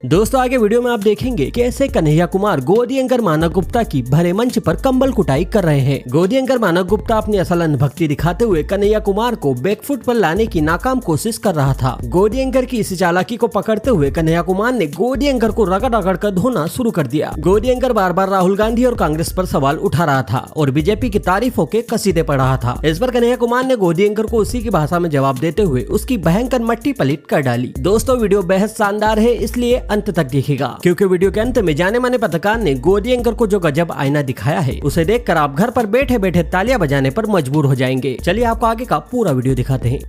दोस्तों आगे वीडियो में आप देखेंगे कि ऐसे कन्हैया कुमार गोदी एंकर मानव गुप्ता की भरे मंच पर कंबल कुटाई कर रहे हैं। गोदी एंकर मानव गुप्ता अपनी असल अनुभक्ति दिखाते हुए कन्हैया कुमार को बैकफुट पर लाने की नाकाम कोशिश कर रहा था। गोदी एंकर की इस चालाकी को पकड़ते हुए कन्हैया कुमार ने गोदी एंकर को रगड़ रगड़ कर धोना शुरू कर दिया। गोदी एंकर बार बार राहुल गांधी और कांग्रेस पर सवाल उठा रहा था और बीजेपी की तारीफों के कसीदे पढ़ रहा था। इस पर कन्हैया कुमार ने गोदी एंकर को उसी की भाषा में जवाब देते हुए उसकी भयंकर मट्टी पलिट कर डाली। दोस्तों वीडियो बेहद शानदार है, इसलिए अंत तक देखिएगा, क्योंकि वीडियो के अंत में जाने माने पत्रकार ने गोदी एंकर को जो गजब आईना दिखाया है उसे देखकर आप घर पर बैठे बैठे तालियां बजाने पर मजबूर हो जाएंगे। चलिए आपको आगे का पूरा वीडियो दिखाते हैं।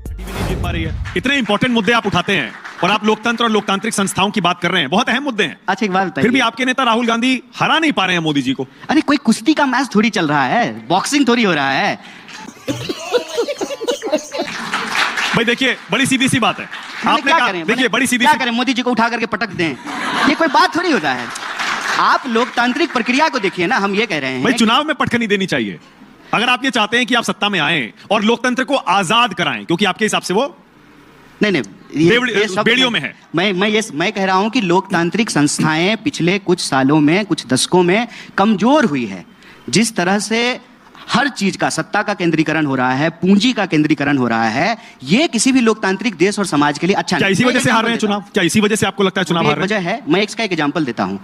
इतने इंपॉर्टेंट मुद्दे आप उठाते हैं और आप लोकतंत्र और लोकतांत्रिक संस्थाओं की बात कर रहे हैं, बहुत अहम मुद्दे हैं। अच्छा एक बात बताइए, फिर भी आपके नेता राहुल गांधी हरा नहीं पा रहे हैं मोदी जी को। अरे कोई कुश्ती का मैच थोड़ी चल रहा है, बॉक्सिंग थोड़ी हो रहा है। भाई देखिए बड़ी सीधी सी बात है, आपने कहा देखिए बड़ी सीधी क्या करें, मोदी जी को उठा करके पटक दें, ये कोई बात थोड़ी होता है। आप लोकतांत्रिक प्रक्रिया को देखिए ना, हम ये कह रहे हैं भाई चुनाव में पटखनी देनी चाहिए। अगर आप ये चाहते हैं कि आप सत्ता में आए और लोकतंत्र को आजाद कराएं, क्योंकि आपके हिसाब से वो नहीं बेड़ियों में है। मैं कह रहा हूं कि लोकतांत्रिक संस्थाएं पिछले कुछ सालों में, कुछ दशकों में कमजोर हुई है। जिस तरह से हर चीज का, सत्ता का केंद्रीकरण हो रहा है, पूंजी का केंद्रीकरण हो रहा है, ये किसी भी लोकतांत्रिक देश और समाज के लिए अच्छा नहीं। क्या इसी वजह से हार रहे हैं चुनाव? क्या इसी वजह से आपको लगता है चुनाव हार रहे हैं? वजह है, मैं इसका एक एग्जांपल देता हूं।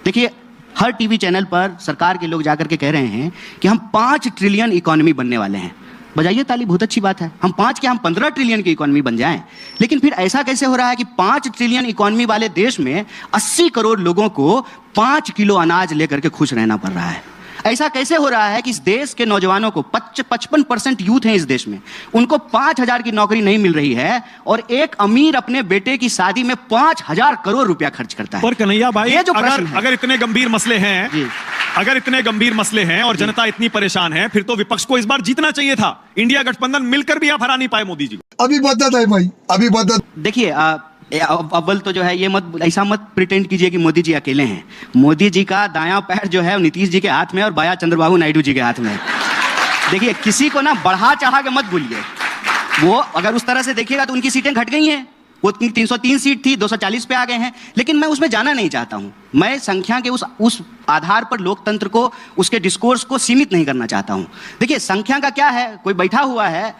देखिए हर टीवी चैनल पर सरकार के लोग जाकर के कह रहे हैं कि हम 5 ट्रिलियन इकोनॉमी बनने वाले हैं। बजाइए ताली, बहुत अच्छी बात है। हम 5 क्या, हम 15 ट्रिलियन की इकोनॉमी बन जाएं। लेकिन फिर ऐसा कैसे हो रहा है कि 5 ट्रिलियन इकोनॉमी वाले देश में 80 करोड़ लोगों को 5 किलो अनाज लेकर के खुश रहना पड़ रहा है? ऐसा कैसे हो रहा है कि इस देश के नौजवानों को 55% यूथ है इस देश में, उनको 5,000 की नौकरी नहीं मिल रही है और एक अमीर अपने बेटे की शादी में 5,000 करोड़ रुपया खर्च करता है। पर कन्हैया भाई, ये जो प्रश्न है, अगर इतने गंभीर मसले हैं, अगर इतने गंभीर मसले हैं और जनता इतनी परेशान है, फिर तो विपक्ष को इस बार जीतना चाहिए था। इंडिया गठबंधन मिलकर भी आप हरा नहीं पाए मोदी जी को। अभी बदत है भाई, अभी बदत। देखिए अव्वल तो जो है, ये ऐसा मत प्रिटेंड कीजिए कि मोदी जी अकेले हैं। मोदी जी का दायां पैर जो है नीतीश जी के हाथ में और बायां चंद्रबाबू नायडू जी के हाथ में है। देखिए किसी को ना बढ़ा चढ़ा के मत भूलिए। वो अगर उस तरह से देखिएगा तो उनकी सीटें घट गई हैं। वो 303 सीट थी, 240 पे आ गए हैं। लेकिन मैं उसमें जाना नहीं चाहता हूं। मैं संख्या के उस आधार पर लोकतंत्र को, उसके डिस्कोर्स को सीमित नहीं करना चाहता हूं। देखिए संख्या का क्या है, कोई बैठा हुआ है,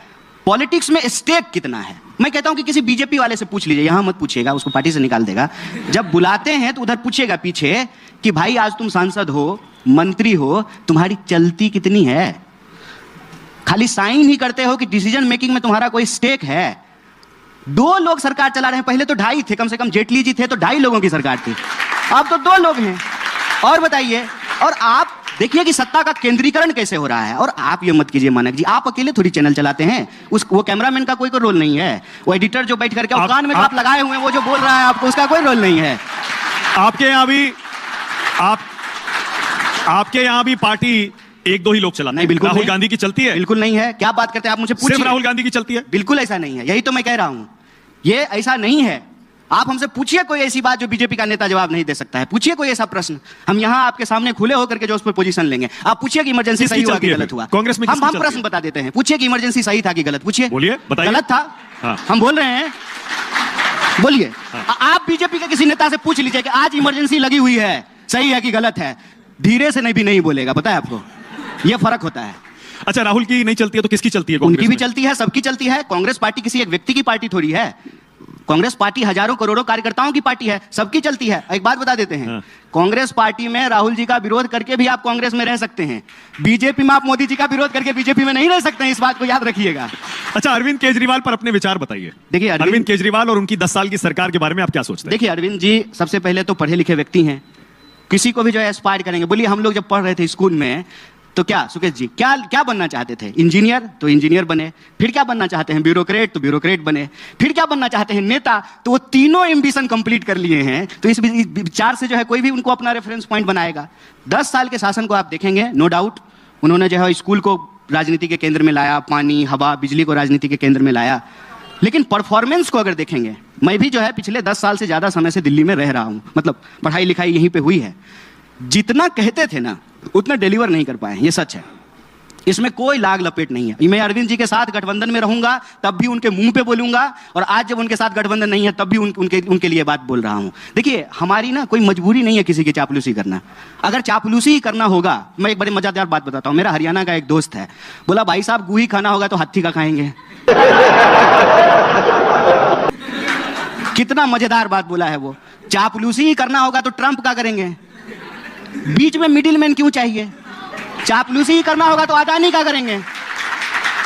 पॉलिटिक्स में स्टेक कितना है। मैं कहता हूं कि किसी बीजेपी वाले से पूछ लीजिए, यहां मत पूछिएगा, उसको पार्टी से निकाल देगा। जब बुलाते हैं तो उधर पूछिएगा पीछे कि भाई आज तुम सांसद हो, मंत्री हो, तुम्हारी चलती कितनी है? खाली साइन ही करते हो कि डिसीजन मेकिंग में तुम्हारा कोई स्टेक है? 2 लोग सरकार चला रहे हैं, पहले तो 2.5 थे, कम से कम जेटली जी थे तो 2.5 लोगों की सरकार थी, अब तो 2 लोग हैं। और बताइए, और आप देखिए कि सत्ता का केंद्रीकरण कैसे हो रहा है। और आप ये मत कीजिए मानक जी, आप अकेले थोड़ी चैनल चलाते हैं, वो कैमरामैन का कोई रोल नहीं है, वो एडिटर जो बैठ करके कान में आप लगाए हुए हैं, वो जो बोल रहा है आपको, उसका कोई रोल नहीं है। आपके यहाँ भी पार्टी 1-2 ही लोग चलाते हैं। बिल्कुल राहुल गांधी की चलती है? बिल्कुल नहीं है। क्या बात करते हैं आप, मुझे पूछिए। सिर्फ राहुल गांधी की चलती है? बिल्कुल ऐसा नहीं है, यही तो मैं कह रहा हूं, ये ऐसा नहीं है। आप हमसे पूछिए कोई ऐसी बात जो बीजेपी का नेता जवाब नहीं दे सकता है। पूछिए कोई ऐसा प्रश्न, हम यहां आपके सामने खुले होकर के जो उस पर पोजीशन लेंगे। आप पूछिए कि इमरजेंसी सही हुआ कि गलत हुआ। कांग्रेस में हम प्रश्न बता देते हैं। पूछिए कि इमरजेंसी सही था कि गलत। पूछिए, बोलिए, बताइए। गलत था। हाँ। हम बोल रहे हैं, बोलिए। हाँ। आप बीजेपी के किसी नेता से पूछ लीजिए कि आज इमरजेंसी लगी हुई है, सही है कि गलत है, धीरे से नहीं बोलेगा। पता है आपको, यह फर्क होता है। अच्छा, राहुल की नहीं चलती है तो किसकी चलती है? उनकी भी चलती है, सबकी चलती है। कांग्रेस पार्टी किसी एक व्यक्ति की पार्टी थोड़ी है। कांग्रेस पार्टी हजारों करोड़ों कार्यकर्ताओं की पार्टी है, सबकी चलती है। एक बात बता देते हैं, हाँ। कांग्रेस पार्टी में राहुल जी का विरोध करके भी आप कांग्रेस में रह सकते हैं, बीजेपी में आप मोदी जी का विरोध करके बीजेपी में नहीं रह सकते हैं, इस बात को याद रखिएगा। अच्छा, अरविंद केजरीवाल पर अपने विचार बताइए। देखिए अरविंद केजरीवाल और उनकी 10 साल की सरकार के बारे में आप क्या सोचते हैं? देखिए अरविंद जी सबसे पहले तो पढ़े लिखे व्यक्ति हैं, किसी को भी जो एस्पायर करेंगे। बोलिए हम लोग जब पढ़ रहे थे स्कूल में तो क्या सुकेश जी क्या बनना चाहते थे? इंजीनियर, तो इंजीनियर बने। फिर क्या बनना चाहते हैं? ब्यूरोक्रेट, तो ब्यूरोक्रेट बने। फिर क्या बनना चाहते हैं? नेता। तो वो तीनों एम्बिशन कंप्लीट कर लिए हैं। तो इस विचार से जो है कोई भी उनको अपना रेफरेंस पॉइंट बनाएगा। 10 साल के शासन को आप देखेंगे, नो डाउट उन्होंने जो है स्कूल को राजनीति के केंद्र में लाया, पानी, हवा, बिजली को राजनीति के केंद्र में लाया। लेकिन परफॉर्मेंस को अगर देखेंगे, मैं भी जो है पिछले 10 साल से ज्यादा समय से दिल्ली में रह रहा हूं, मतलब पढ़ाई लिखाई यहीं पे हुई है। जितना कहते थे ना उतना डिलीवर नहीं कर पाए, ये सच है। इसमें कोई लाग लपेट नहीं है। मैं अरविंद जी के साथ गठबंधन में रहूंगा तब भी उनके मुंह पे बोलूंगा, और आज जब उनके साथ गठबंधन नहीं है तब भी उनके लिए बात बोल रहा हूं। देखिए, हमारी ना कोई मजबूरी नहीं है किसी की चापलूसी करना। अगर चापलूसी ही करना होगा, मैं एक बड़ी मजेदार बात बताता हूं। मेरा हरियाणा का एक दोस्त है, बोला भाई साहब गुही खाना होगा तो हाथी का खाएंगे। कितना मजेदार बात बोला है वो। चापलूसी ही करना होगा तो ट्रंप का करेंगे, बीच में मिडिल मैन क्यों चाहिए? चापलूसी ही करना होगा तो अदानी का करेंगे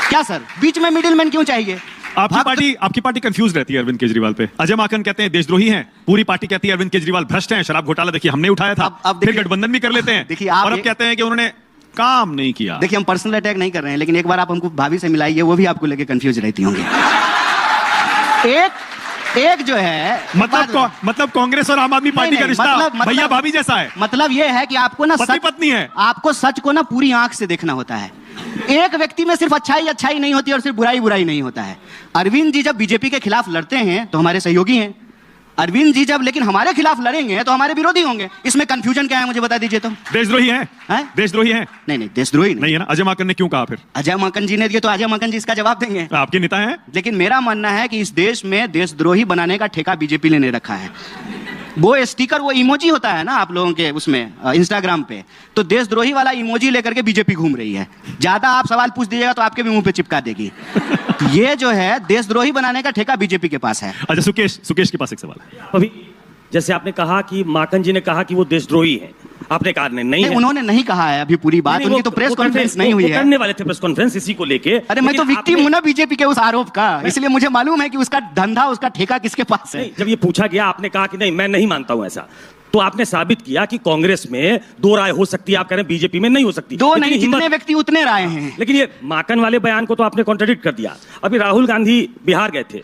क्या सर? बीच में मिडिल मैन क्यों चाहिए? आपकी पार्टी कंफ्यूज रहती है अरविंद केजरीवाल पे। अजय माकन कहते हैं देशद्रोही हैं, पूरी पार्टी कहती है अरविंद केजरीवाल भ्रष्ट हैं, शराब घोटाला देखिए हमने उठाया था, फिर गठबंधन भी कर लेते हैं, देखिए और अब कहते हैं कि उन्होंने काम नहीं किया। देखिए, हम पर्सनल अटैक नहीं कर रहे हैं, लेकिन एक बार आप हमको भाभी से मिलाइए, वो भी आपको लेके कंफ्यूज रहती होंगी। एक जो है मतलब कांग्रेस और आम आदमी पार्टी का रिश्ता भैया भाभी जैसा है। मतलब ये है कि आपको ना पति पत्नी है, आपको सच को ना पूरी आंख से देखना होता है। एक व्यक्ति में सिर्फ अच्छाई नहीं होती और सिर्फ बुराई नहीं होता है। अरविंद जी जब बीजेपी के खिलाफ लड़ते हैं तो हमारे सहयोगी हैं, अरविंद जी जब लेकिन हमारे खिलाफ लड़ेंगे तो हमारे विरोधी होंगे। इसमें कंफ्यूजन क्या है मुझे बता दीजिए। तो देशद्रोही है? देशद्रोही है? नहीं, देशद्रोही नहीं है ना। अजय माकन ने क्यों कहा फिर? अजय माकन जी ने दिया तो अजय माकन जी इसका जवाब देंगे, आपके नेता हैं। लेकिन मेरा मानना है कि इस देश में देशद्रोही बनाने का ठेका बीजेपी ने रखा है। वो स्टिकर, वो इमोजी होता है ना आप लोगों के उसमें इंस्टाग्राम पे, तो देशद्रोही वाला इमोजी लेकर के बीजेपी घूम रही है। ज्यादा आप सवाल पूछ दीजिएगा तो आपके भी मुंह पे चिपका देगी। ये जो है देशद्रोही बनाने का ठेका बीजेपी के पास है। अच्छा, सुकेश के पास एक सवाल है। अभी जैसे आपने कहा कि माकन जी ने कहा कि वो देशद्रोही हैं, आपने कहा नहीं है। उन्होंने नहीं कहा है अभी पूरी बात, उनकी तो प्रेस कॉन्फ्रेंस नहीं हुई है। करने वाले थे प्रेस कॉन्फ्रेंस इसी को लेके। अरे मैं तो विक्टिम हूं ना बीजेपी के उस आरोप का, इसलिए मुझे मालूम है कि उसका धंधा, उसका ठेका किसके पास है। जब ये पूछा गया आपने कहा कि नहीं मैं नहीं मानता हूं ऐसा, तो आपने साबित किया कि कांग्रेस में दो राय हो सकती है, आप कह रहे हैं बीजेपी में नहीं हो सकती। दो नहीं, जितने व्यक्ति उतने राय हैं। लेकिन ये माकन वाले बयान को तो आपने कॉन्ट्राडिक्ट कर दिया। अभी राहुल गांधी बिहार गए थे,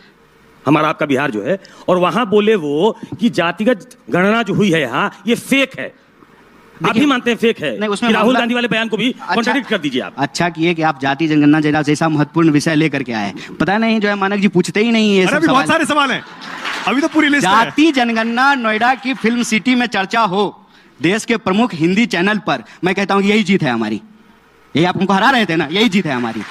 हमारा आपका बिहार जो है, और वहां बोले वो कि जातिगत गणना जो हुई है यहाँ ये फेक है। आप भी मानते हैं फेक है? नहीं, उसमें राहुल गांधी वाले बयान को भी कॉन्ट्राडिक्ट कर दीजिए आप। अच्छा किए कि आप जाति जनगणना जैसा महत्वपूर्ण विषय लेकर के आए। पता नहीं जो है मानक जी पूछते ही नहीं है। अभी बहुत सारे सवाल हैं, अभी तो पूरी लिस्ट है। जाति जनगणना नोएडा की फिल्म सिटी में चर्चा हो देश के प्रमुख हिंदी चैनल पर, मैं कहता हूं यही जीत है हमारी। यही आप हमको हरा रहे थे ना, यही जीत है हमारी।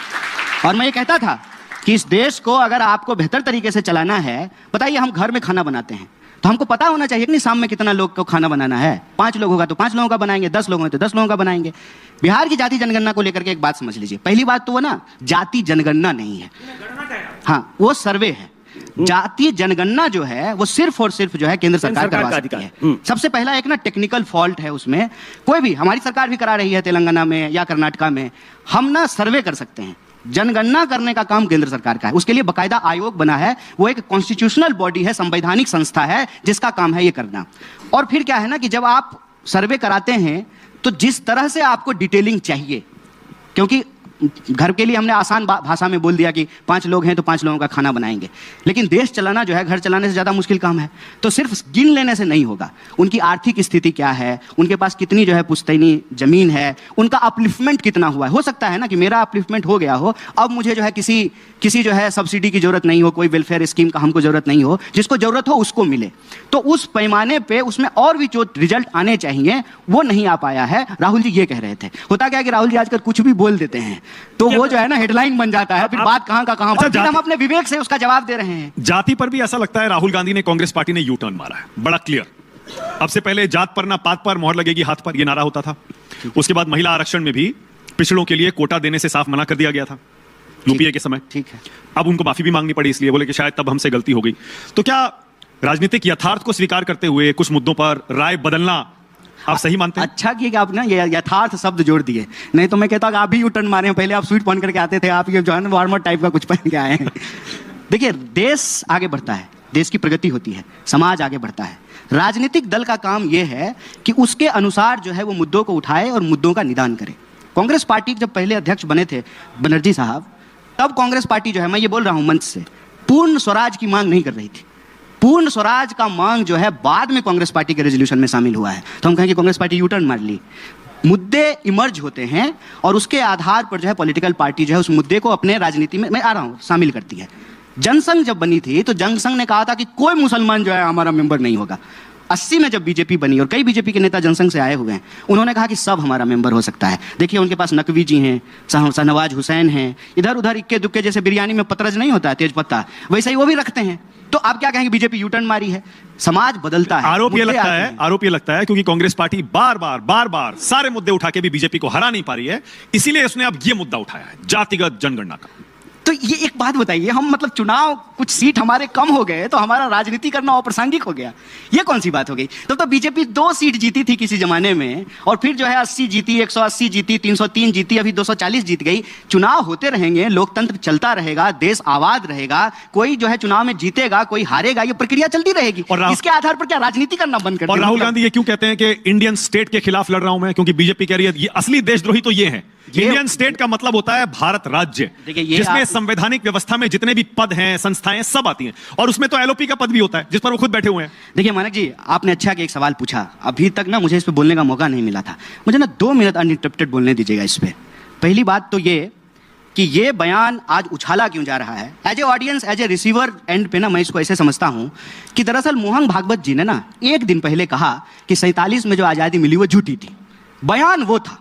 और मैं ये कहता था कि इस देश को अगर आपको बेहतर तरीके से चलाना है, बताइए हम घर में खाना बनाते हैं तो हमको पता होना चाहिए कि नहीं शाम में कितना लोग को खाना बनाना है। 5 लोग होगा तो 5 लोगों का बनाएंगे, 10 लोग होंगे तो 10 लोगों का बनाएंगे। बिहार की जाति जनगणना को लेकर के एक बात समझ लीजिए। पहली बात तो वो ना जाति जनगणना नहीं है, हाँ वो सर्वे है। जाति जनगणना जो है वो सिर्फ और सिर्फ जो है केंद्र सरकार करवा सकती है। सबसे पहला एक ना टेक्निकल फॉल्ट है उसमें। कोई भी, हमारी सरकार भी करा रही है तेलंगाना में या कर्नाटका में, हम ना सर्वे कर सकते हैं। जनगणना करने का काम केंद्र सरकार का है, उसके लिए बकायदा आयोग बना है। वो एक कॉन्स्टिट्यूशनल बॉडी है, संवैधानिक संस्था है जिसका काम है ये करना। और फिर क्या है ना कि जब आप सर्वे कराते हैं तो जिस तरह से आपको डिटेलिंग चाहिए, क्योंकि घर के लिए हमने आसान भाषा में बोल दिया कि 5 लोग हैं तो 5 लोगों का खाना बनाएंगे, लेकिन देश चलाना जो है घर चलाने से ज़्यादा मुश्किल काम है। तो सिर्फ गिन लेने से नहीं होगा। उनकी आर्थिक स्थिति क्या है, उनके पास कितनी जो है पुश्तैनी जमीन है, उनका अपलिफ्टमेंट कितना हुआ है। हो सकता है ना कि मेरा अपलिफ्टमेंट हो गया हो, अब मुझे जो है किसी जो है सब्सिडी की जरूरत नहीं हो, कोई वेलफेयर स्कीम का हमको जरूरत नहीं हो, जिसको जरूरत हो उसको मिले। तो उस पैमाने पे उसमें और भी जो रिजल्ट आने चाहिए वो नहीं आ पाया है। राहुल जी ये कह रहे थे। होता क्या है कि राहुल जी आजकल कुछ भी बोल देते हैं तो वो जो है ना हेडलाइन बन जाता है, फिर बात कहां का कहां। अच्छा, हम अपने विवेक से उसका जवाब दे रहे हैं। जाति पर भी ऐसा लगता है राहुल गांधी ने, कांग्रेस पार्टी ने यू टर्न मारा है बड़ा क्लियर। अब से पहले जात पर ना पात पर मोहर लगेगी हाथ पर, ये नारा होता था। उसके बाद महिला आरक्षण में भी पिछड़ों के लिए कोटा देने से साफ मना कर दिया गया था यूपीए के समय। ठीक है, अब उनको माफी भी मांगनी पड़ी, इसलिए बोले कि शायद तब हमसे गलती हो गई। तो क्या राजनीतिक यथार्थ को स्वीकार करते हुए कुछ मुद्दों पर राय बदलना आप सही मानते हैं? अच्छा किया कि आप ना ये यथार्थ शब्द जोड़ दिए, नहीं तो मैं कहता कि आप भी यू टर्न मारे हैं। पहले आप स्वीट पहन करके आते थे, आप ये जो है वार्मर टाइप का कुछ पहन के आए हैं। देखिए, देश आगे बढ़ता है, देश की प्रगति होती है, समाज आगे बढ़ता है। राजनीतिक दल का काम यह है कि उसके अनुसार जो है वो मुद्दों को उठाए और मुद्दों का निदान करे। कांग्रेस पार्टी जब पहले अध्यक्ष बने थे बनर्जी साहब, तब कांग्रेस पार्टी जो है, मैं ये बोल रहा हूं मंच से, पूर्ण स्वराज की मांग नहीं कर रही थी। पूर्ण स्वराज का मांग जो है बाद में कांग्रेस पार्टी के रेजोल्यूशन में शामिल हुआ है। तो हम कहेंगे कांग्रेस पार्टी यू टर्न मार ली। मुद्दे इमर्ज होते हैं और उसके आधार पर जो है पॉलिटिकल पार्टी जो है उस मुद्दे को अपने राजनीति में, मैं आ रहा हूं, शामिल करती है। जनसंघ जब बनी थी तो जनसंघ ने कहा था कि कोई मुसलमान जो है हमारा मेंबर नहीं होगा। 80 में जब बीजेपी बनी और कई बीजेपी के नेता जनसंघ से आए हुए हैं, उन्होंने कहा कि सब हमारा मेंबर हो सकता है। देखिए उनके पास नकवी जी हैं, शाहनवाज हुसैन हैं, इधर उधर इक्के दुक्के, जैसे बिरयानी में पतरज नहीं होता है तेज पत्ता, वैसे ही वो भी रखते हैं। तो आप क्या कहेंगे, बीजेपी यू टर्न मारी है, समाज बदलता है। आरोप ये लगता है क्योंकि कांग्रेस पार्टी बार बार सारे मुद्दे उठा के भी बीजेपी को हरा नहीं पा रही है, इसीलिए उसने अब ये मुद्दा उठाया है, जातिगत जनगणना का। तो ये एक बात बताइए, हम मतलब चुनाव कुछ सीट हमारे कम हो गए तो हमारा राजनीति करना अप्रासंगिक हो गया, ये कौन सी बात हो गई? तब तो बीजेपी 2 सीट जीती थी किसी जमाने में, और फिर जो है 80 जीती, 180 जीती, 303 जीती, अभी 240 जीत गई। चुनाव होते रहेंगे, लोकतंत्र चलता रहेगा, देश आबाद रहेगा, कोई जो है चुनाव में जीतेगा, कोई हारेगा, ये प्रक्रिया चलती रहेगी। और इसके आधार पर क्या राजनीति करना बंद कर? और राहुल गांधी ये क्यों कहते हैं कि इंडियन स्टेट के खिलाफ लड़ रहा हूं मैं? क्योंकि बीजेपी कह रही है ये असली देशद्रोही तो ये है। इंडियन स्टेट का मतलब होता है भारत राज्य, जिसमें संवैधानिक व्यवस्था में जितने भी पद हैं, संस्थाएं सब आती हैं, और उसमें तो एलओपी का पद भी होता है जिस पर वो खुद बैठे हुए हैं। देखिए मानक जी, आपने अच्छा कि एक सवाल पूछा, अभी तक ना मुझे इस पे बोलने का मौका नहीं मिला था। मुझे ना 2 मिनट अनइंटरप्टेड बोलने दीजिएगा इस पे। पहली बात तो ये कि ये बयान आज उछाला क्यों जा रहा है? As a audience, as a receiver end पे ना मैं इसको ऐसे समझता हूं कि दरअसल मोहन भागवत जी ने ना 1 दिन पहले कहा कि 47 में जो आजादी मिली वो झूठी थी। बयान वो था,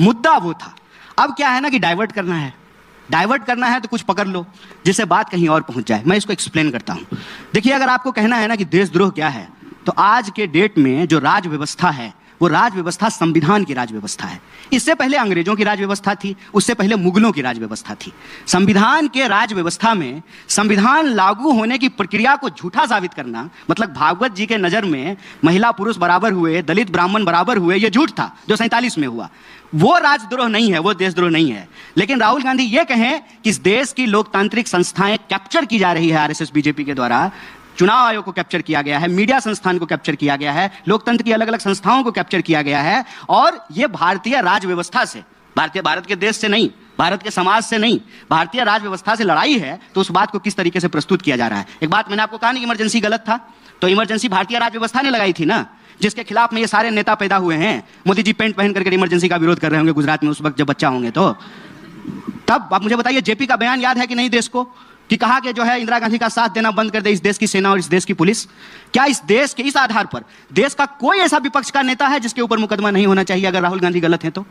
मुद्दा वो था। अब क्या है ना कि डाइवर्ट करना है तो कुछ पकड़ लो जिससे बात कहीं और पहुंच जाए। मैं इसको एक्सप्लेन करता हूं। देखिए, अगर आपको कहना है ना कि देशद्रोह क्या है, तो आज के डेट में जो राज व्यवस्था है वो राज व्यवस्था संविधान की राज व्यवस्था है। इससे पहले अंग्रेजों की राज व्यवस्था थी, उससे पहले मुगलों की राज व्यवस्था थी। संविधान के राज व्यवस्था में संविधान लागू होने की प्रक्रिया को झूठा साबित करना, मतलब भागवत जी के नजर में महिला पुरुष बराबर हुए, दलित ब्राह्मण बराबर हुए, ये झूठ था जो 47 में हुआ। वो राजद्रोह नहीं है, वो देशद्रोह नहीं है। लेकिन राहुल गांधी ये कहें कि इस देश की लोकतांत्रिक संस्थाएं कैप्चर की जा रही है आरएसएस बीजेपी के द्वारा, चुनाव आयोग को कैप्चर किया गया है, मीडिया संस्थान को कैप्चर किया गया है, लोकतंत्र की अलग अलग संस्थाओं को कैप्चर किया गया है, और ये भारतीय राज व्यवस्था से, भारत के देश से नहीं, भारत के समाज से नहीं, भारतीय राज व्यवस्था से लड़ाई है। तो उस बात को किस तरीके से प्रस्तुत किया जा रहा है? एक बात मैंने आपको कहा ना कि इमरजेंसी गलत था, तो इमरजेंसी भारतीय राज व्यवस्था ने लगाई थी ना, जिसके खिलाफ में ये सारे नेता पैदा हुए हैं। मोदी जी पेंट पहन करके इमरजेंसी का विरोध कर रहे होंगे गुजरात में उस वक्त जब बच्चा होंगे, तो तब आप मुझे बताइए, जेपी का बयान याद है कि नहीं देश को, कि कहा कि जो है इंदिरा गांधी का साथ देना बंद कर दे इस देश की सेना और इस देश की पुलिस। क्या इस देश के इस आधार पर देश का कोई ऐसा विपक्ष का नेता है जिसके ऊपर मुकदमा नहीं होना चाहिए अगर राहुल गांधी गलत है तो?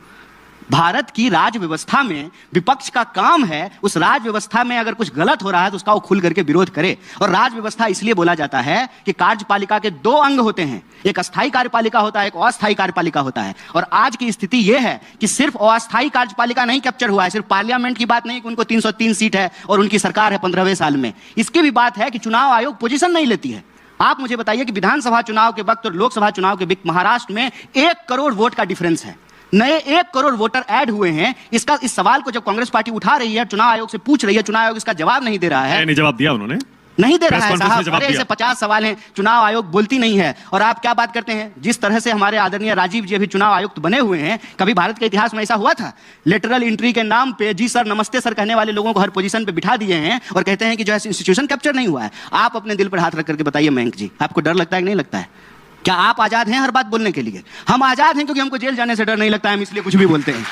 भारत की राज व्यवस्था में विपक्ष का काम है उस राज व्यवस्था में अगर कुछ गलत हो रहा है तो उसका वो खुल करके विरोध करे। और राज व्यवस्था इसलिए बोला जाता है कि कार्यपालिका के 2 अंग होते हैं, एक अस्थायी कार्यपालिका होता है, एक अस्थायी कार्यपालिका होता है। और आज की स्थिति यह है कि सिर्फ अस्थायी कार्यपालिका नहीं कैप्चर हुआ है, सिर्फ पार्लियामेंट की बात नहीं कि उनको 303 सीट है और उनकी सरकार है 15वें साल में। इसकी भी बात है कि चुनाव आयोग पोजीशन नहीं लेती है। आप मुझे बताइए कि विधानसभा चुनाव के वक्त और लोकसभा चुनाव के वक्त महाराष्ट्र में 1 करोड़ वोट का डिफरेंस है, नए 1 करोड़ वोटर ऐड हुए हैं। इस सवाल को जब कांग्रेस पार्टी उठा रही है, चुनाव आयोग से पूछ रही है, चुनाव आयोग इसका जवाब नहीं दे रहा है। नहीं जवाब दिया उन्होंने, नहीं दे रहा है साहब। अरे ऐसे 50 सवाल हैं, चुनाव आयोग बोलती नहीं है। और आप क्या बात करते हैं, जिस तरह से हमारे आदरणीय राजीव जी अभी चुनाव आयुक्त बने हुए हैं, कभी भारत के इतिहास में ऐसा हुआ था? लेटरल एंट्री के नाम पे जी सर नमस्ते सर कहने वाले लोगों को हर पोजीशन पे बिठा दिए हैं और कहते हैं कि जो है इंस्टीट्यूशन कैप्चर नहीं हुआ है। आप अपने दिल पर हाथ रख करके बताइए मयंक जी, आपको डर लगता है कि नहीं लगता है? क्या आप आजाद हैं हर बात बोलने के लिए? हम आजाद हैं क्योंकि हमको जेल जाने से डर नहीं लगता है, हम इसलिए कुछ भी बोलते हैं।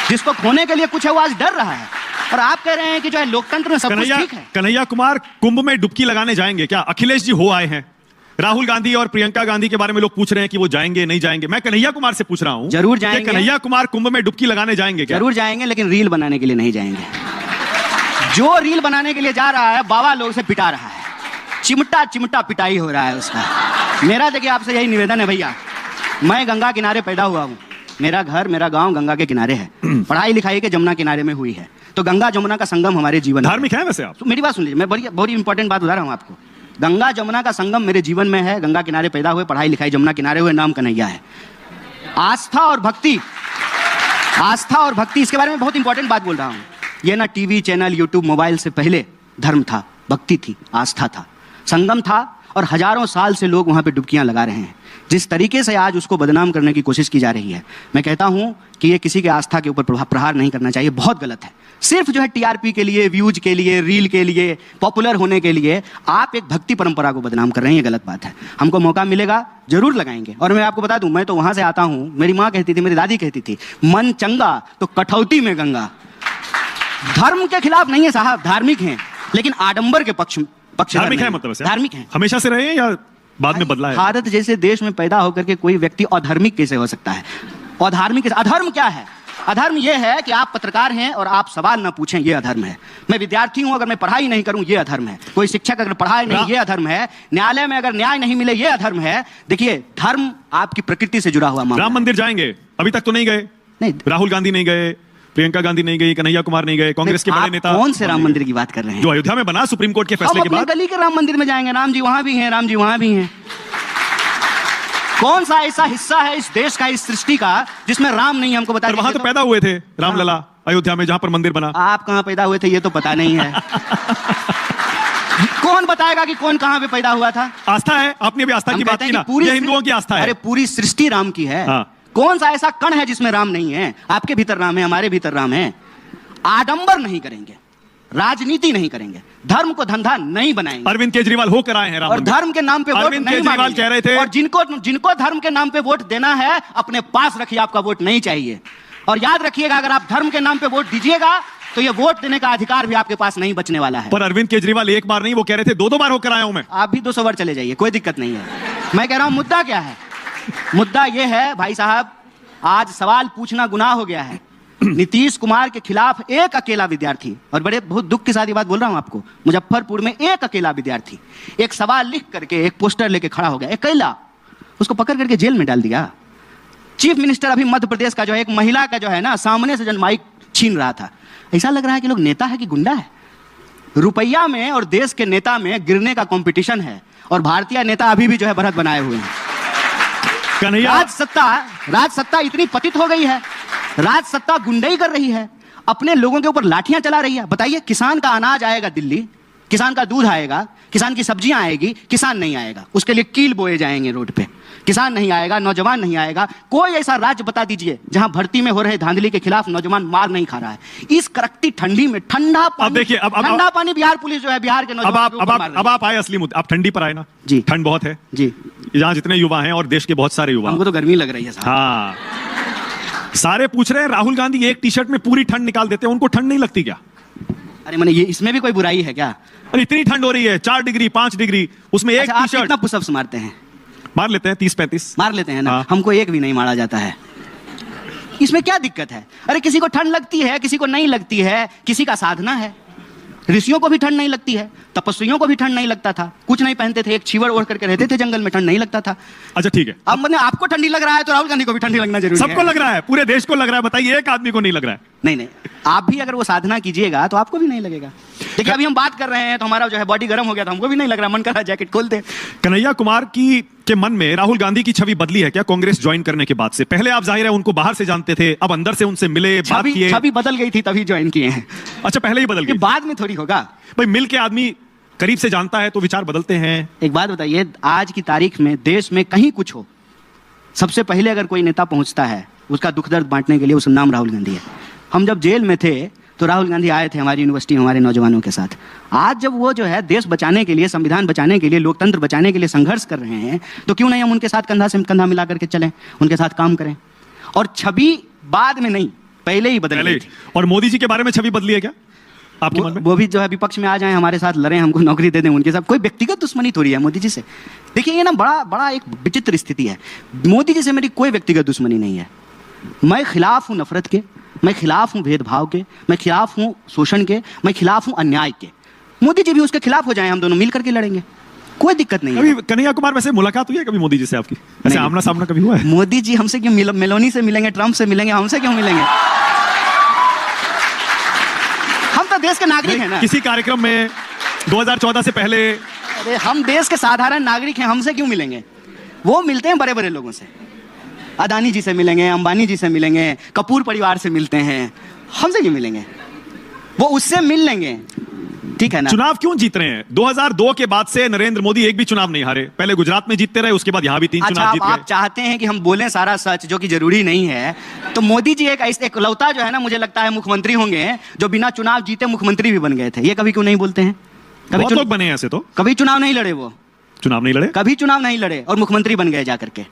जिसको खोने के लिए कुछ है वो आज डर रहा है। और आप कह रहे हैं कि जो है लोकतंत्र में सब कुछ ठीक है। कन्हैया कुमार कुंभ में डुबकी लगाने जाएंगे क्या? अखिलेश जी हो आए हैं, राहुल गांधी और प्रियंका गांधी के बारे में लोग पूछ रहे हैं कि वो जाएंगे नहीं जाएंगे। मैं कन्हैया कुमार से पूछ रहा हूं, जरूर जाएंगे। कन्हैया कुमार कुंभ में डुबकी लगाने जाएंगे क्या? जरूर जाएंगे, लेकिन रील बनाने के लिए नहीं जाएंगे। जो रील बनाने के लिए जा रहा है बाबा लोग से पिटा रहा है, चिमटा चिमटा पिटाई हो रहा है उसका। मेरा देखिए आपसे यही निवेदन है भैया, मैं गंगा किनारे पैदा हुआ हूँ, मेरा घर मेरा गांव गंगा के किनारे है, पढ़ाई लिखाई के जमुना किनारे में हुई है, तो गंगा जमुना का संगम हमारे जीवन में धार्मिक है वैसे आप? तो मेरी बात सुन लीजिए, मैं बड़ी इंपॉर्टेंट बात बता रहा हूँ आपको। गंगा जमुना का संगम मेरे जीवन में है, गंगा किनारे पैदा हुए, पढ़ाई लिखाई जमुना किनारे हुए, नाम कन्हैया है। आस्था और भक्ति, इसके बारे में बहुत इंपॉर्टेंट बात बोल रहा हूँ। ये ना टीवी चैनल यूट्यूब मोबाइल से पहले धर्म था, भक्ति थी, आस्था था, संगम था, और हजारों साल से लोग वहां पे डुबकियां लगा रहे हैं। जिस तरीके से आज उसको बदनाम करने की कोशिश की जा रही है, मैं कहता हूं कि ये किसी के आस्था के ऊपर प्रहार नहीं करना चाहिए, बहुत गलत है। सिर्फ जो है टीआरपी के लिए, व्यूज के लिए, रील के लिए, पॉपुलर होने के लिए आप एक भक्ति परंपरा को बदनाम कर रहे हैं, ये गलत बात है। हमको मौका मिलेगा जरूर लगाएंगे। और मैं आपको बता दूं, मैं तो वहां से आता हूं, मेरी माँ कहती थी, मेरी दादी कहती थी, मन चंगा तो कठौती में गंगा। धर्म के खिलाफ नहीं है साहब, धार्मिक हैं, लेकिन आडंबर के पक्ष धार्मिक है, मतलब धार्मिक है, हमेशा से रहे हैं या बाद में बदला है। भारत जैसे देश में पैदा होकर के कोई व्यक्ति अधर्मिक कैसे हो सकता है? अधर्मिक, अधर्म क्या है? अधर्म यह है कि आप पत्रकार हैं और आप सवाल ना पूछें, ये अधर्म है। मैं विद्यार्थी हूं, अगर मैं पढ़ाई नहीं करूं, ये अधर्म है। कोई शिक्षक अगर पढ़ाए नहीं, ये अधर्म है। न्यायालय में अगर न्याय नहीं मिले, ये अधर्म है। देखिए, धर्म आपकी प्रकृति से जुड़ा हुआ मामला। राम मंदिर जाएंगे, अभी तक तो नहीं गए। नहीं, राहुल गांधी नहीं गए, प्रियंका गांधी नहीं गई, कन्हैया कुमार नहीं गए, कांग्रेस के बड़े नेता। कौन से राम मंदिर की बात कर रहे हैं? जो अयोध्या में बना सुप्रीम कोर्ट के हम फैसले के अपने बाद। गली के राम मंदिर में जाएंगे, राम जी वहां भी हैं, राम जी वहां भी हैं। कौन सा ऐसा हिस्सा है इस देश का, इस सृष्टि का, जिसमें राम नहीं? हमको बता वहां तो पैदा हुए थे रामलला, अयोध्या में, जहां पर मंदिर बना। आप कहां पैदा हुए थे ये तो पता नहीं है। कौन बताएगा कि कौन कहां पे पैदा हुआ था? आस्था है, आपने भी आस्था की बात की ना, ये हिंदुओं की आस्था है। अरे पूरी सृष्टि राम की है। हाँ। कौन सा ऐसा कण है जिसमें राम नहीं है? आपके भीतर राम है, हमारे भीतर राम है। आडंबर नहीं करेंगे, राजनीति नहीं करेंगे, धर्म को धंधा नहीं बनाएंगे। अरविंद केजरीवाल होकर आए हैं राम और मंदिर। धर्म के नाम पे वोट अरविंद नहीं केजरीवाल मांगेंगे। कह रहे थे, और जिनको धर्म के नाम पे वोट देना है, अपने पास रखिए, आपका वोट नहीं चाहिए। और याद रखिएगा, अगर आप धर्म के नाम पे वोट दीजिएगा तो ये वोट देने का अधिकार भी आपके पास नहीं बचने वाला है। पर अरविंद केजरीवाल एक बार नहीं, वो कह रहे थे 2-2 बार होकर आया हूं मैं। आप भी 200 बार चले जाइए, कोई दिक्कत नहीं है। मैं कह रहा हूं मुद्दा क्या है? मुद्दा यह है भाई साहब, आज सवाल पूछना गुनाह हो गया है। नीतीश कुमार के खिलाफ एक अकेला विद्यार्थी, और बड़े बहुत दुख के साथ ये बात बोल रहा हूं आपको, मुजफ्फरपुर में एक अकेला विद्यार्थी एक सवाल लिख करके एक पोस्टर लेके खड़ा हो गया, अकेला, उसको पकड़ करके जेल में डाल दिया। चीफ मिनिस्टर अभी मध्य प्रदेश का जो है, एक महिला का जो है ना, सामने से जन माइक छीन रहा था। ऐसा लग रहा है कि लोग नेता है कि गुंडा है। रुपया में और देश के नेता में गिरने का कंपटीशन है, और भारतीय नेता अभी भी जो है बढ़त बनाए हुए हैं। राज सत्ता इतनी पतित हो गई है, राज सत्ता गुंडाई कर रही है, अपने लोगों के ऊपर लाठियां चला रही है। बताइए, किसान का अनाज आएगा दिल्ली, किसान का दूध आएगा, किसान की सब्जियां आएगी, किसान नहीं आएगा, उसके लिए कील बोए जाएंगे रोड पे, किसान नहीं आएगा, नौजवान नहीं आएगा। कोई ऐसा राज्य बता दीजिए जहां भर्ती में हो रहे धांधली के खिलाफ नौजवान मार नहीं खा रहा है। इस कड़कती ठंडी में ठंडा पानी बिहार पुलिस जो है, बिहार के नौजवान। अब आप आए असली मुद्दे, आप ठंडी पर आए ना जी। ठंड बहुत है जी, यहाँ जितने युवा हैं और देश के बहुत सारे युवा। हमको तो गर्मी लग रही है साहब। हाँ, सारे पूछ रहे हैं राहुल गांधी एक टी शर्ट में पूरी ठंड निकाल देते हैं, उनको ठंड नहीं लगती क्या? अरे मैंने ये, इसमें भी कोई बुराई है क्या? अरे इतनी ठंड हो रही है, 4 डिग्री 5 डिग्री, उसमें एक टी शर्ट। कितना पुशअप्स मारते हैं? मार लेते हैं 30-35 मार लेते हैं ना। हाँ। हमको एक भी नहीं मारा जाता है, इसमें क्या दिक्कत है? अरे किसी को ठंड लगती है, किसी को नहीं लगती है, किसी का साधना है। ऋषियों को भी ठंड नहीं लगती है, तपस्वियों को भी ठंड नहीं लगता था, कुछ नहीं पहनते थे, एक छीवर ओढ़ करके रहते थे जंगल में, ठंड नहीं लगता था। अच्छा ठीक है, अब मतलब आपको ठंडी लग रहा है तो राहुल गांधी को भी ठंडी लगना जरूरी है। सबको लग रहा है, पूरे देश को लग रहा है, बताइए एक आदमी को नहीं लग रहा है? नहीं, आप भी अगर वो साधना कीजिएगा तो आपको भी नहीं लगेगा। देखिए, अभी हम बात कर रहे हैं तो हमारा जो है बॉडी गर्म हो गया था, हमको भी नहीं लग रहा, मन कर रहा जैकेट खोल दे। कन्हैया कुमार के मन में राहुल गांधी की छवि बदली है क्या कांग्रेस ज्वाइन करने के बाद से? पहले आप जाहिर है उनको बाहर से जानते थे, अब अंदर से उनसे मिले, बात किए। छवि बदल गई थी तभी ज्वाइन किए हैं। अच्छा, पहले ही बदल गई, बाद में थोड़ी होगा भाई। मिल के आदमी करीब से जानता है तो विचार बदलते हैं। एक बात बताइए, आज की तारीख में देश में कहीं कुछ हो, सबसे पहले अगर कोई नेता पहुंचता है उसका दुख दर्द बांटने के लिए, उसका नाम राहुल गांधी है। हम जब जेल में थे तो राहुल गांधी आए थे हमारी यूनिवर्सिटी में हमारे नौजवानों के साथ। आज जब वो जो है देश बचाने के लिए, संविधान बचाने के लिए, लोकतंत्र बचाने के लिए संघर्ष कर रहे हैं, तो क्यों नहीं हम उनके साथ कंधा से कंधा मिला करके चलें, उनके साथ काम करें? और छवि बाद में नहीं, पहले ही बदल गई थी। और मोदी जी के बारे में छवि बदली है क्या आपके मन में? वो भी जो है विपक्ष में आ जाए, हमारे साथ लड़े, हमको नौकरी दे दें, उनके साथ। कोई व्यक्तिगत दुश्मनी थोड़ी है मोदी जी से। देखिए, ये ना बड़ा एक विचित्र स्थिति है। मोदी जी से मेरी कोई व्यक्तिगत दुश्मनी नहीं है। मैं खिलाफ हूं नफरत के, मैं खिलाफ हूं भेदभाव के, मैं खिलाफ हूं शोषण के, मैं खिलाफ हूं अन्याय के। मोदी जी भी उसके खिलाफ हो जाए, हम दोनों मिल करके लड़ेंगे, कोई दिक्कत नहीं है। कभी कन्हैया कुमार वैसे मुलाकात हुई है कभी मोदी जी से आपकी? ऐसे आमना सामना कभी हुआ है? मोदी जी हमसे क्यों, मेलोनी से मिलेंगे, ट्रंप से मिलेंगे, हमसे क्यों मिलेंगे? हम तो देश के नागरिक हैं ना। किसी कार्यक्रम में 2014 से पहले? अरे हम देश के साधारण नागरिक हैं, हमसे क्यों मिलेंगे? वो मिलते हैं बड़े बड़े लोगों से, अदानी जी से मिलेंगे, अंबानी जी से मिलेंगे, कपूर परिवार से मिलते हैं, हमसे क्यों मिलेंगे? वो उससे मिल लेंगे, ठीक है ना। चुनाव क्यों जीत रहे हैं? 2002 के बाद से नरेंद्र मोदी एक भी चुनाव नहीं हारे। पहले गुजरात में जीतते रहे, उसके बाद यहां भी 3 चुनाव जीत गए। आप चाहते हैं कि हम बोलें सारा सच, जो कि जरूरी नहीं है, तो मोदी जी एक लौता जो है ना, मुझे लगता है मुख्यमंत्री होंगे जो बिना चुनाव जीते मुख्यमंत्री भी बन गए थे। ये कभी क्यों नहीं बोलते हैं? बहुत लोग बने ऐसे, तो कभी चुनाव नहीं लड़े, वो चुनाव नहीं लड़े, कभी चुनाव नहीं लड़े और मुख्यमंत्री बन गए जाकर के।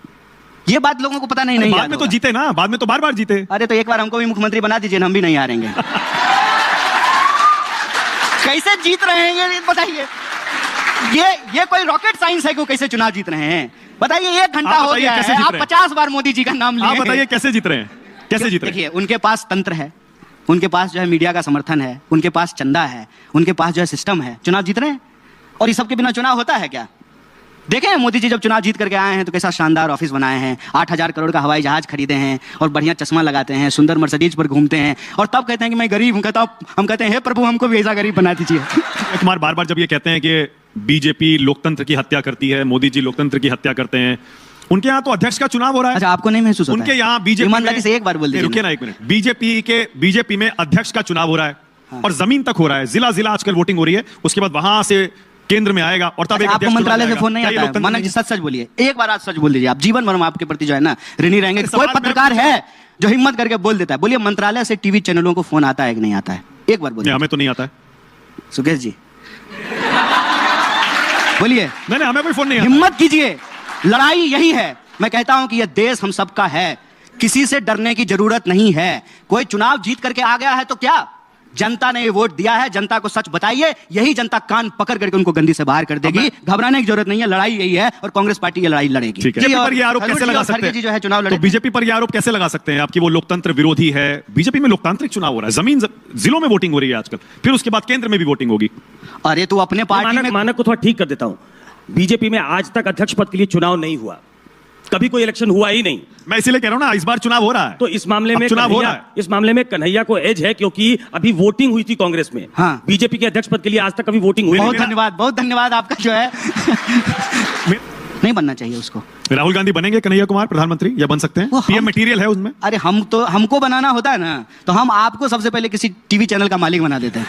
ये बात लोगों को पता नहीं बाद में तो जीते ना, बाद में तो बार बार जीते। अरे तो एक बार हमको भी मुख्यमंत्री बना दीजिए, हम भी नहीं हारेंगे। कैसे जीत रहे हैं ये बताइए, ये कोई रॉकेट साइंस है कि वो कैसे चुनाव जीत रहे हैं? बताइए, 1 घंटा आप हो बताइए गया कैसे है, जीत आप रहे हैं? 50 बार मोदी जी का नाम लिए आप बताइए कैसे जीत रहे हैं, कैसे जीत रहे हैं? देखिए, उनके पास तंत्र है, उनके पास जो है मीडिया का समर्थन है, उनके पास चंदा है, उनके पास जो है सिस्टम है, चुनाव जीत रहे हैं। और इस सब के बिना चुनाव होता है क्या? देखें, मोदी जी जब चुनाव जीत करके आए हैं तो कैसा शानदार ऑफिस बनाए हैं, 8,000 करोड़ का हवाई जहाज खरीदे हैं और बढ़िया चश्मा लगाते हैं, सुंदर मर्सिडीज पर घूमते हैं और तब कहते हैं कि मैं गरीब हूं। हम कहते हैं, हे प्रभु, हमको भी ऐसा गरीब बना दीजिए। कुमार बार बार जब ये कहते हैं कि बीजेपी लोकतंत्र की हत्या करती है, मोदी जी लोकतंत्र की हत्या करते हैं, उनके यहाँ तो अध्यक्ष का चुनाव हो रहा है। अच्छा, आपको नहीं महसूस होता? उनके यहाँ बीजेपी ईमानदारी से एक बार बोल दीजिए। रुकिए ना एक मिनट। बीजेपी में अध्यक्ष का चुनाव हो रहा है और जमीन तक हो रहा है, जिला जिला आजकल वोटिंग हो रही है, उसके बाद वहां से केंद्र में आएगा और तब एक आपको मंत्रालय से फोन नहीं आता है? मानक जी, है? सच बोलिए, एक बार आज सच बोल दीजिए। आप जीवन भर हम आपके प्रति जो है ना ऋणी रहेंगे। कोई पत्रकार है जो हिम्मत करके बोल देता है? बोलिए, मंत्रालय से टीवी चैनलों को फोन आता है कि नहीं आता है? एक बार बोलिए। हमें तो नहीं आता है। सुकेश जी बोलिए। नहीं, हमें कोई फोन नहीं आता। हिम्मत कीजिए, लड़ाई यही है। मैं कहता हूं कि यह देश हम सबका है, किसी से डरने की जरूरत नहीं है। कोई चुनाव जीत करके आ गया है तो क्या, जनता ने ये वोट दिया है, जनता को सच बताइए, यही जनता कान पकड़ करके उनको गंदी से बाहर कर देगी। घबराने की जरूरत नहीं है, लड़ाई यही है और कांग्रेस पार्टी ये लड़ाई लड़ेगी। ठीक है। जी, पर ये आरोप कैसे लगा सकते हैं? जी जो है चुनाव लड़े, तो बीजेपी पर ये आरोप कैसे लगा सकते हैं आपकी वो लोकतंत्र विरोधी है? बीजेपी में लोकतांत्रिक चुनाव हो रहा है, जमीन जिलों में वोटिंग हो रही है आजकल, फिर उसके बाद केंद्र में भी वोटिंग होगी। अरे तो अपने पार्टी में मानक को थोड़ा ठीक कर देता हूं। बीजेपी में आज तक अध्यक्ष पद के लिए चुनाव नहीं हुआ, कभी कोई इलेक्शन हुआ ही नहीं। मैं इसीलिए कह रहा हूं ना, इस बार चुनाव हो रहा है। तो इस मामले में चुनाव हो रहा है। इस मामले में कन्हैया को एज है, क्योंकि अभी वोटिंग हुई थी कांग्रेस में। हाँ। बीजेपी के अध्यक्ष पद के लिए आज तक कभी वोटिंग हुई बहुत नहीं। धन्यवाद, बहुत धन्यवाद आपका जो है नहीं बनना चाहिए उसको। राहुल गांधी बनेंगे कन्हैया कुमार प्रधानमंत्री, या बन सकते हैं? पीएम मटेरियल है उनमें। अरे हमको बनाना होता है ना, तो हम आपको सबसे पहले किसी टीवी चैनल का मालिक बना देते हैं।